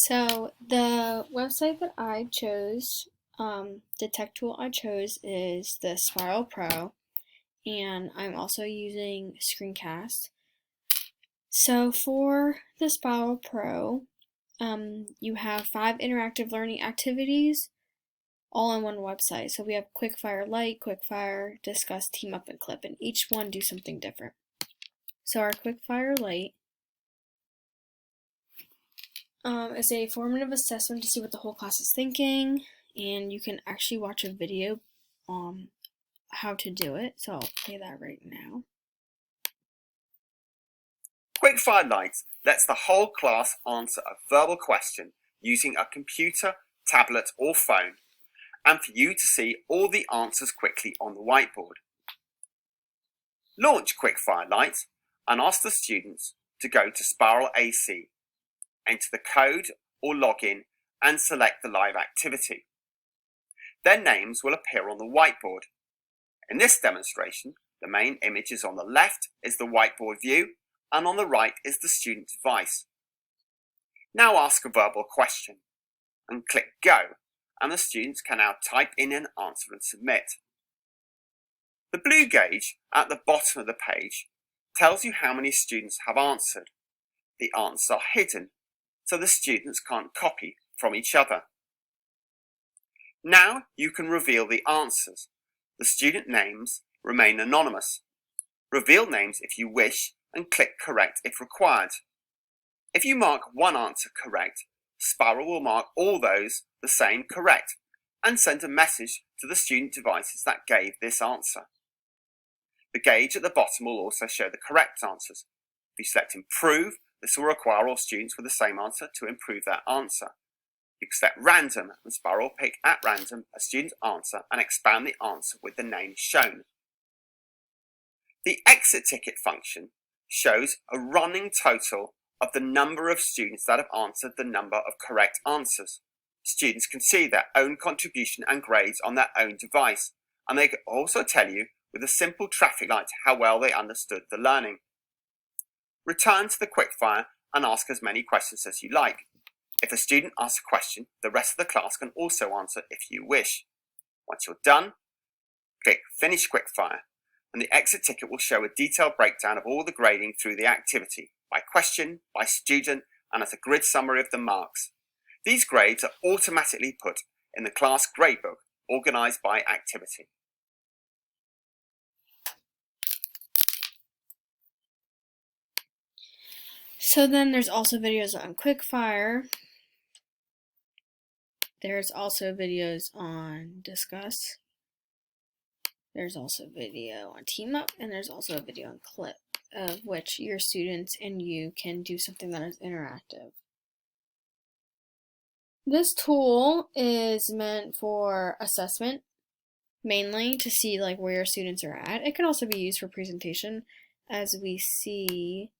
So the website that I chose, the tech tool I chose is the Spiral Pro, and I'm also using Screencast. So for the Spiral Pro, you have 5 interactive learning activities all on one website. So we have Quickfire Lite, Quickfire, Discuss, Team Up, and Clip, and each one do something different. So our Quickfire Lite is a formative assessment to see what the whole class is thinking, and you can actually watch a video on how to do it. So I'll play that right now. Quickfire Lite lets the whole class answer a verbal question using a computer, tablet or phone, and for you to see all the answers quickly on the whiteboard. Launch Quickfire Lite and ask the students to go to Spiral AC, enter the code or login and select the live activity. Their names will appear on the whiteboard. In this demonstration, the main image is on the left is the whiteboard view, and on the right is the student device. Now ask a verbal question and click Go, and the students can now type in an answer and submit. The blue gauge at the bottom of the page tells you how many students have answered. The answers are hidden, so the students can't copy from each other. Now you can reveal the answers. The student names remain anonymous. Reveal names if you wish and click Correct if required. If you mark one answer correct, Spiral will mark all those the same correct and send a message to the student devices that gave this answer. The gauge at the bottom will also show the correct answers. If you select Improve, this will require all students with the same answer to improve their answer. You can select Random, and Spiral will pick at random a student's answer and expand the answer with the name shown. The exit ticket function shows a running total of the number of students that have answered the number of correct answers. Students can see their own contribution and grades on their own device, and they can also tell you with a simple traffic light how well they understood the learning. Return to the Quickfire and ask as many questions as you like. If a student asks a question, the rest of the class can also answer if you wish. Once you're done, click Finish Quickfire, and the exit ticket will show a detailed breakdown of all the grading through the activity, by question, by student, and as a grid summary of the marks. These grades are automatically put in the class gradebook, organised by activity. So then there's also videos on Quickfire. There's also videos on Discuss. There's also video on Team Up, and there's also a video on Clip, of which your students and you can do something that is interactive. This tool is meant for assessment, mainly to see like where your students are at. It can also be used for presentation, as we see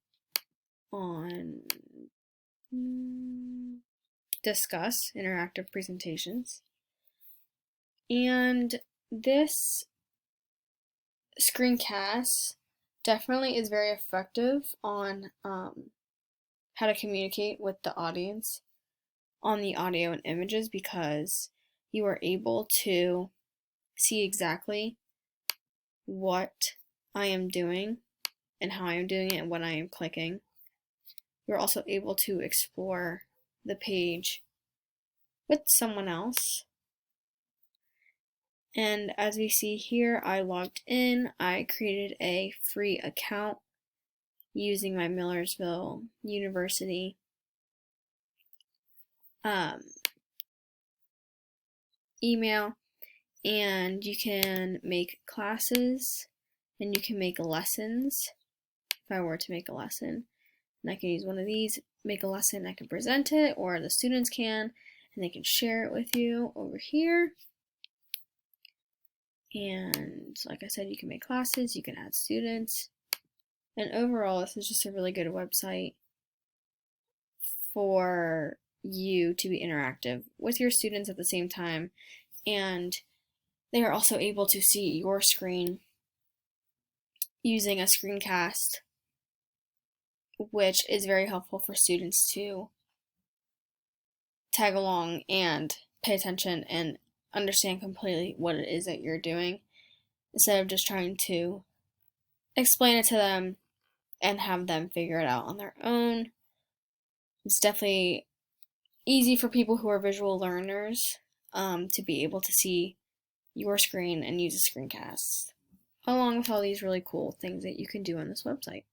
on Discuss, interactive presentations. And this screencast definitely is very effective on how to communicate with the audience on the audio and images, because you are able to see exactly what I am doing and how I am doing it and when I am clicking. You're also able to explore the page with someone else. And as we see here, I logged in. I created a free account using my Millersville University email, and you can make classes and you can make lessons. If I were to make a lesson, and I can use one of these, make a lesson, I can present it, or the students can, and they can share it with you over here. And like I said, you can make classes, you can add students, and overall this is just a really good website for you to be interactive with your students at the same time, and they are also able to see your screen using a screencast, which is very helpful for students to tag along and pay attention and understand completely what it is that you're doing, instead of just trying to explain it to them and have them figure it out on their own. It's definitely easy for people who are visual learners to be able to see your screen and use a screencast, along with all these really cool things that you can do on this website.